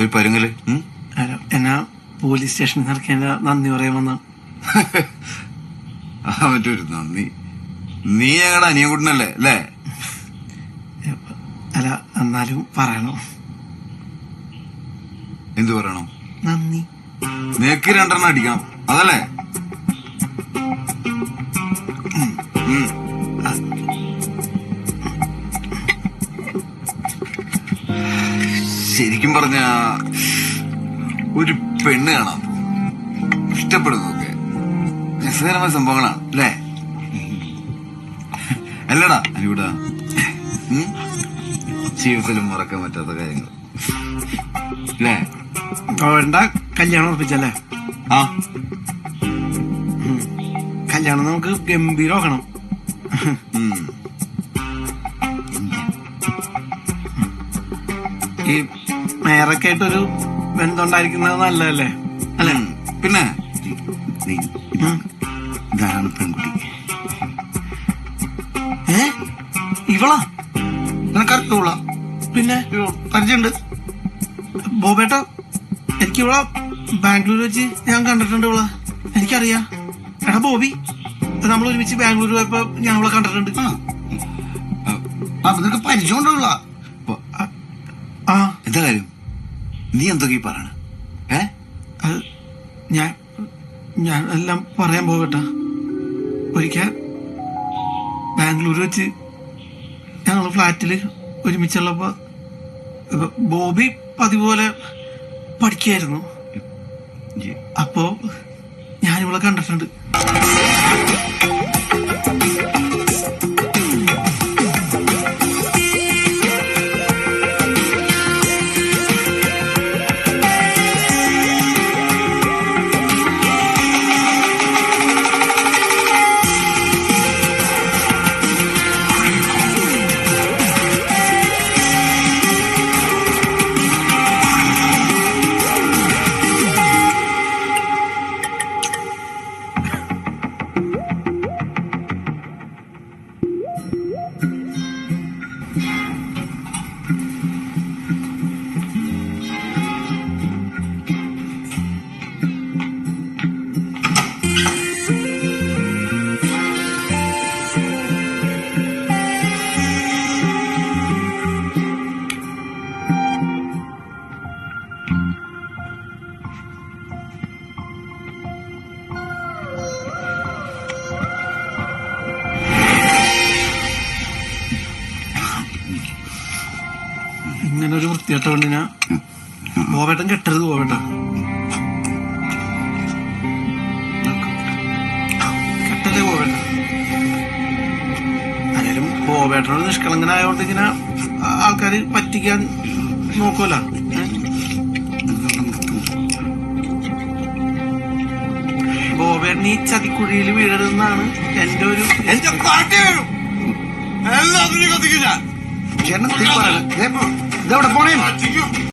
ഒരു പരുങ്ങല്. എന്നാ പോലീസ് സ്റ്റേഷനിൽ നിറക്കേണ്ട നന്ദി പറയാൻ വന്ന മറ്റൊരു നന്ദി. നീ ഞങ്ങളുടെ അനിയൻകുട്ടനല്ലേ അല്ലേ? അല്ല എന്നാലും പറയണോ? എന്തു പറയണം? നന്ദി. നിനക്ക് 2 അടിക്കണം അതല്ലേ? ശരിക്കും പറഞ്ഞ ഒരു പെണ്ണ് കാണാൻ ഇഷ്ടപ്പെടുന്നതൊക്കെ രസകരമായ സംഭവങ്ങളാണ് അല്ലേ? അല്ലടാ അനികൂടാ, ജീവിതത്തിലും മറക്കാൻ പറ്റാത്ത കാര്യങ്ങൾ അല്ലേ? വേണ്ട, കല്യാണം ഉറപ്പിച്ചല്ലേ? ആ, കല്യാണം നമുക്ക് ഗംഭീരമാക്കണം. ഈ മേറൊക്കെ ആയിട്ടൊരു ബന്ധം ഉണ്ടായിരിക്കുന്നത് നല്ലതല്ലേ? അല്ലെ? പിന്നെ ഇതാണ് പെൺകുട്ടി. ഇവളാ? നിനക്കറിയുള്ള? പിന്നെ പരിചയമുണ്ട്. ബോബേട്ട, എനിക്ക് ഇവളെ ബാംഗ്ലൂർ വെച്ച് ഞാൻ കണ്ടിട്ടുണ്ട്. ഇവളെ എനിക്കറിയാം. എടാ ബോബി, നമ്മൾ ഒരുമിച്ച് ബാംഗ്ലൂർ പോയപ്പോ ഞാൻ ഇവളെ കണ്ടിട്ടുണ്ട്. നിനക്ക് പരിചയമുള്ള? ആ, എന്താ കാര്യം? നീ എന്തൊക്കെ ഈ പറയണ? ഞാൻ എല്ലാം പറയാൻ പോകട്ട. ഒരിക്കൽ ബാംഗ്ലൂർ വെച്ച് ഞങ്ങൾ ഫ്ലാറ്റില് ഒരുമിച്ചുള്ളപ്പോ ബോബി പതിപോലെ പഠിക്കായിരുന്നു. അപ്പോ ഞാനിവളെ കണ്ടിട്ടുണ്ട്. ഇങ്ങനെ ഒരു വൃത്തിയായിട്ട പെണ്ണിനാ ബോബേട്ടൻ കെട്ടരുത്. ബോബേട്ട കെട്ടല്ലേ ബോബേട്ട. ആയാലും ബോബേട്ടനോട് നിഷ്കളങ്കനായോണ്ട് ഇങ്ങനെ ആൾക്കാര് പറ്റിക്കാൻ നോക്കൂല. ബോബേട്ടൻ ഈ ചതിക്കുഴിയിൽ വീഴരുതെന്നാണ് എന്റെ ഒരു എല്ലാത്തിനും കത്തിക്കില്ല. ഇതെവിടെ പോണേ?